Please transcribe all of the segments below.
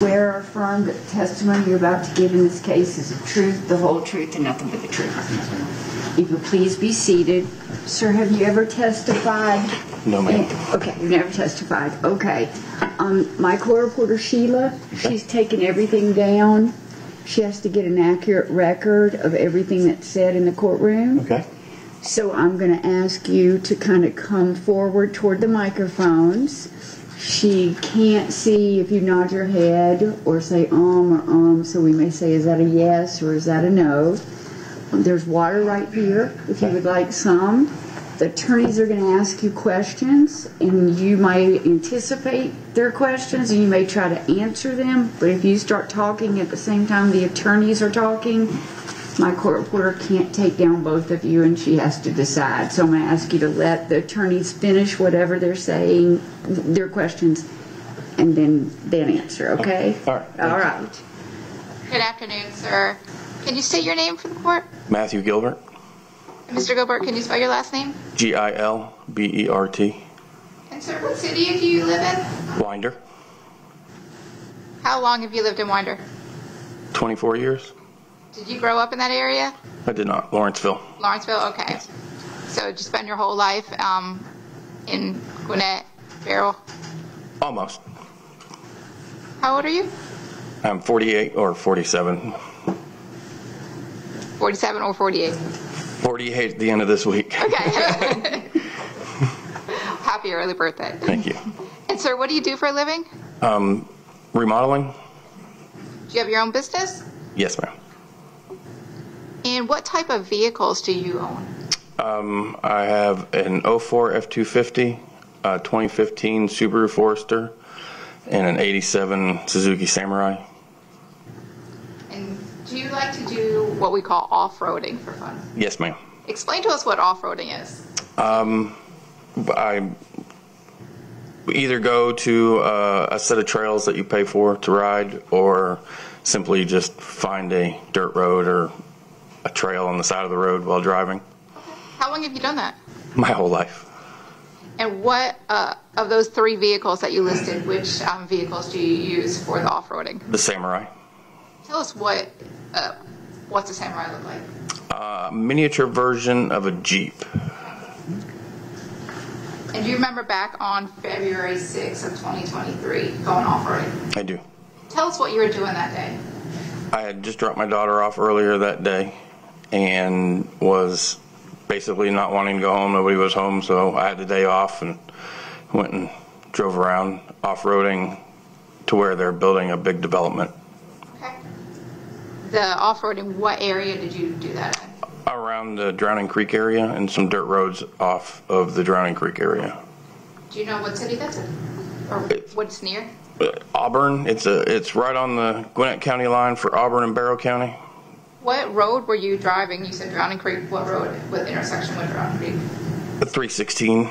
Swear or affirm that the testimony you're about to give in this case is the truth, the whole truth, and nothing but the truth. If you please be seated. Sir, have you ever testified? No, ma'am. Okay, you've never testified. Okay. My court reporter, Sheila, she's taken everything down. She has to get an accurate record of everything that's said in the courtroom. Okay. So I'm going to ask you to kind of come forward toward the microphones. She can't see if you nod your head or say or so we may say, is that a yes or is that a no? There's water right here if you would like some. The attorneys are going to ask you questions, and you might anticipate their questions, and you may try to answer them, but if you start talking at the same time the attorneys are talking, my court reporter can't take down both of you, and she has to decide. So I'm going to ask you to let the attorneys finish whatever they're saying, their questions, and then answer, okay? All right. All right. Good afternoon, sir. Can you state your name for the court? Matthew Gilbert. Mr. Gilbert, can you spell your last name? Gilbert. And sir, what city do you live in? Winder. How long have you lived in Winder? 24 years. Did you grow up in that area? I did not. Lawrenceville. Lawrenceville? Okay. So did you spend your whole life in Gwinnett, Farrell? Almost. How old are you? I'm 48 or 47. 47 or 48? 48 at the end of this week. Okay. Happy early birthday. Thank you. And sir, what do you do for a living? Remodeling? Do you have your own business? Yes, ma'am. And what type of vehicles do you own? I have an 04 F-250, a 2015 Subaru Forester, and an 87 Suzuki Samurai. And do you like to do what we call off-roading for fun? Yes, ma'am. Explain to us what off-roading is. I either go to a set of trails that you pay for to ride, or simply just find a dirt road or a trail on the side of the road while driving. How long have you done that? My whole life. And what of those three vehicles that you listed, which vehicles do you use for the off-roading? The Samurai. Tell us what's a Samurai look like? Miniature version of a Jeep. And do you remember back on February 6th of 2023 going off-roading? I do. Tell us what you were doing that day. I had just dropped my daughter off earlier that day and was basically not wanting to go home. Nobody was home, so I had the day off and went and drove around off-roading to where they're building a big development. Okay. The off-roading, what area did you do that in? Around the Drowning Creek area and some dirt roads off of the Drowning Creek area. Do you know what city that's in? Or what it's near? Auburn. It's right on the Gwinnett County line for Auburn and Barrow County. What road were you driving? You said Drowning Creek. What road? What intersection with Drowning Creek? The 316.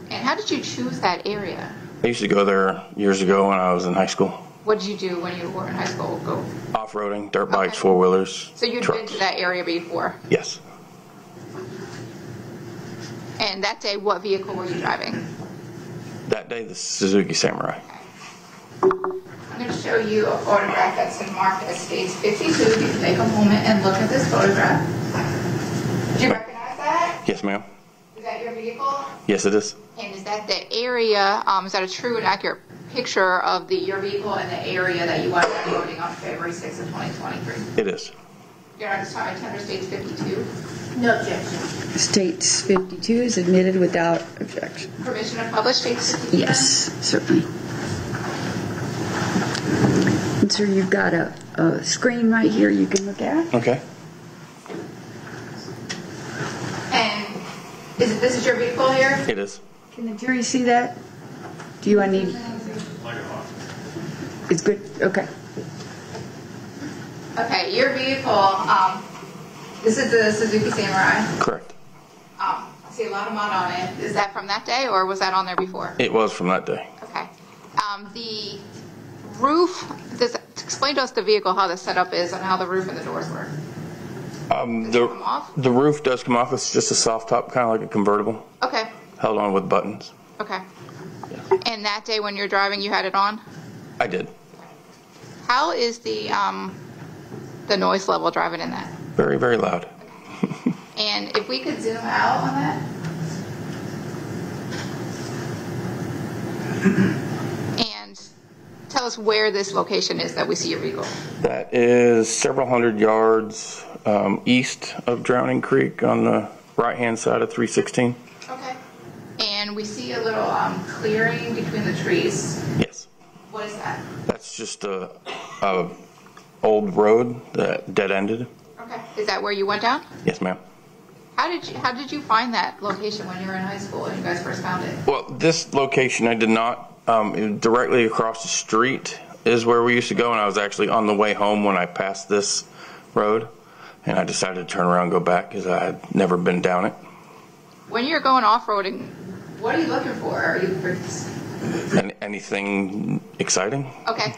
And how did you choose that area? I used to go there years ago when I was in high school. What did you do when you were in high school? Go off-roading, dirt bikes, Okay. four-wheelers, So you'd trucks. been to that area before? Yes. And that day, what vehicle were you driving? That day, the Suzuki Samurai. I'm going to show you a photograph that's been marked as States 52. You can take a moment and look at this photograph. Do you recognize that? Yes, ma'am. Is that your vehicle? Yes, it is. And is that the area, is that a true and accurate picture of your vehicle and the area that you wanted to be voting on February 6th of 2023? It is. You're not sorry, Tender States 52? No objection. States 52 is admitted without objection. Permission to publish States 52? Yes, certainly. And so you've got a screen right here you can look at. Okay. And this is your vehicle here? It is. Can the jury see that? I need? It's good. Okay. Okay, your vehicle, this is the Suzuki Samurai. Correct. I see a lot of mud on it. Is that from that day, or was that on there before? It was from that day. Okay. The roof, explain to us the vehicle, how the setup is, and how the roof and the doors work. Does it come off? The roof does come off. It's just a soft top, kind of like a convertible. Okay. Held on with buttons. Okay. And that day when you're driving, you had it on? I did. Okay. How is the noise level driving in that? Very, very loud. And if we could zoom out on that. And tell us where this location is that we see your vehicle. That is several hundred yards east of Drowning Creek on the right-hand side of 316. Okay. And we see a little clearing between the trees. Yes. What is that? That's just a old road that dead-ended. Okay. Is that where you went down? Yes, ma'am. How did you find that location when you were in high school and you guys first found it? Well, this location I did not. Directly across the street is where we used to go, and I was actually on the way home when I passed this road, and I decided to turn around and go back because I had never been down it. When you're going off-roading, what are you looking for? Are you Anything exciting? Okay.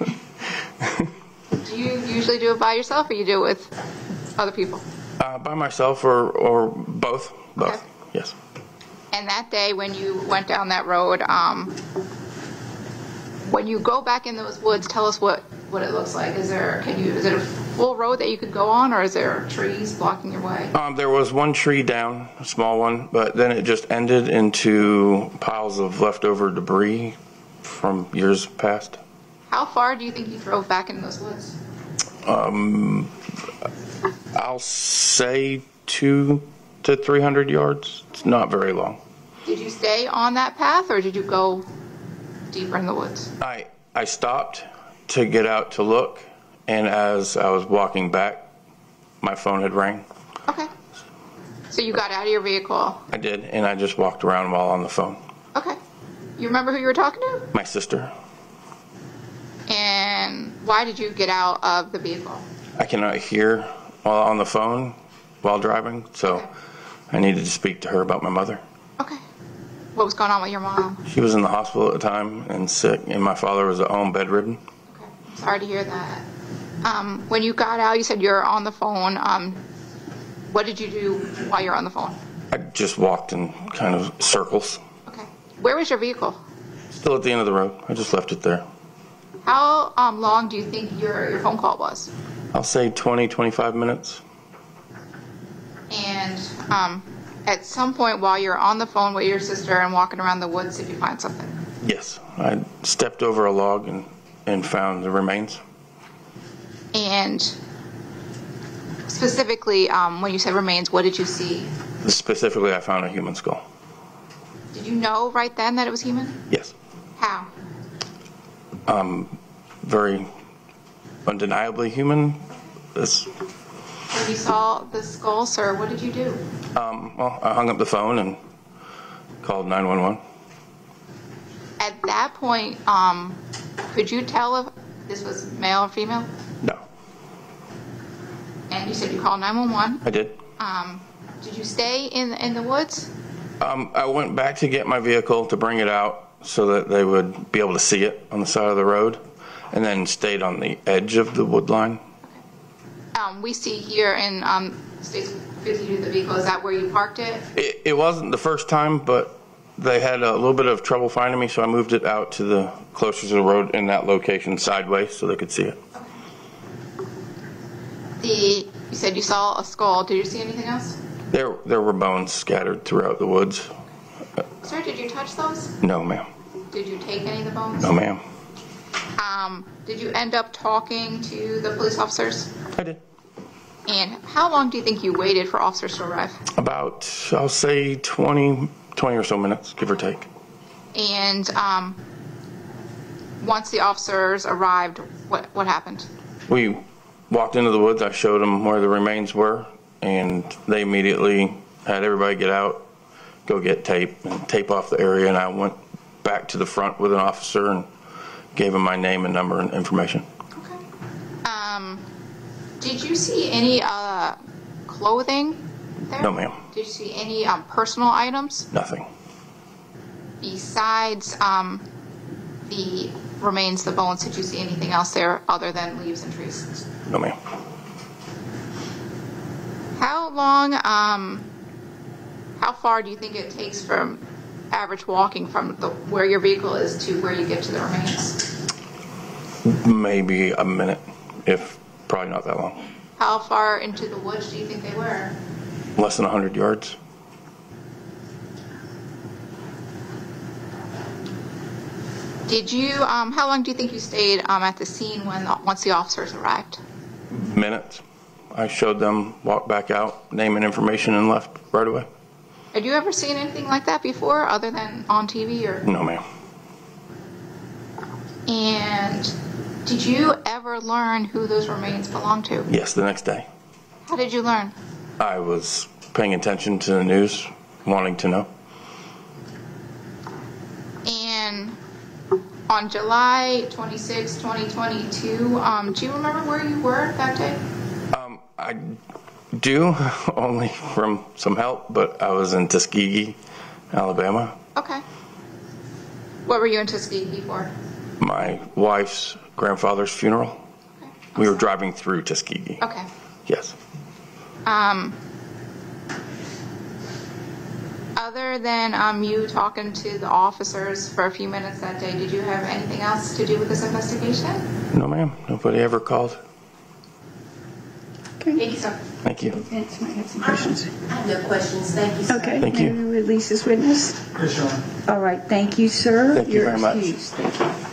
Do you usually do it by yourself, or you do it with other people? By myself or both. Both, Okay. yes. And that day when you went down that road, when you go back in those woods, tell us what it looks like. Is it a full road that you could go on, or is there trees blocking your way? There was one tree down, a small one, but then it just ended into piles of leftover debris from years past. How far do you think you drove back in those woods? I'll say 200 to 300 yards. It's not very long. Did you stay on that path, or did you go deeper in the woods? I stopped to get out to look, and as I was walking back, my phone had rang. Okay. So you got out of your vehicle. I did, and I just walked around while on the phone. Okay. You remember who you were talking to? My sister. And why did you get out of the vehicle? I cannot hear while on the phone while driving, so Okay. I needed to speak to her about my mother. Okay. What was going on with your mom? She was in the hospital at the time and sick, and my father was at home bedridden. Okay. Sorry to hear that. When you got out, you said you were on the phone. What did you do while you were on the phone? I just walked in kind of circles. Okay. Where was your vehicle? Still at the end of the road. I just left it there. How long do you think your phone call was? I'll say 20, 25 minutes. And at some point while you're on the phone with your sister and walking around the woods, did you find something? Yes. I stepped over a log and found the remains. And specifically, when you said remains, what did you see? Specifically, I found a human skull. Did you know right then that it was human? Yes. How? Very undeniably human. When you saw the skull, sir, what did you do? Well, I hung up the phone and called 911. At that point, could you tell if this was male or female? No. And you said you called 911. I did. Did you stay in the woods? I went back to get my vehicle to bring it out so that they would be able to see it on the side of the road, and then stayed on the edge of the wood line. We see here in States 52 the vehicle. Is that where you parked it? It wasn't the first time, but they had a little bit of trouble finding me, so I moved it out to the closer to the road in that location sideways so they could see it. You said you saw a skull. Did you see anything else? There were bones scattered throughout the woods. Sir, did you touch those? No, ma'am. Did you take any of the bones? No, ma'am. Did you end up talking to the police officers? I did. And how long do you think you waited for officers to arrive? About, I'll say 20 or so minutes, give or take. And once the officers arrived, what happened? We walked into the woods. I showed them where the remains were, and they immediately had everybody get out, go get tape, and tape off the area, and I went back to the front with an officer and gave him my name and number and information. Okay. Did you see any clothing there? No, ma'am. Did you see any personal items? Nothing. Besides the remains, the bones, did you see anything else there other than leaves and trees? No, ma'am. How long, how far do you think it takes from average walking from where your vehicle is to where you get to the remains? Maybe a minute, if probably not that long. How far into the woods do you think they were? Less than 100 yards. Did you, how long do you think you stayed at the scene once the officers arrived? Minutes. I showed them, walked back out, name and information, and left right away. Had you ever seen anything like that before, other than on TV? Or? No, ma'am. And did you ever learn who those remains belonged to? Yes, the next day. How did you learn? I was paying attention to the news, wanting to know. And on July 26, 2022, do you remember where you were that day? I do, only from some help, but I was in Tuskegee, Alabama. Okay. What were you in Tuskegee for? My wife's grandfather's funeral. Okay. We were driving through Tuskegee. Okay. Yes. Other than you talking to the officers for a few minutes that day, did you have anything else to do with this investigation? No, ma'am. Nobody ever called. Thank you, sir. Thank you. Vince might have some questions. I have no questions. Thank you, sir. Okay, Thank you. may we release this witness? Yes, Your Honor. All right, thank you, sir. Thank you You're very much. excused. Thank you.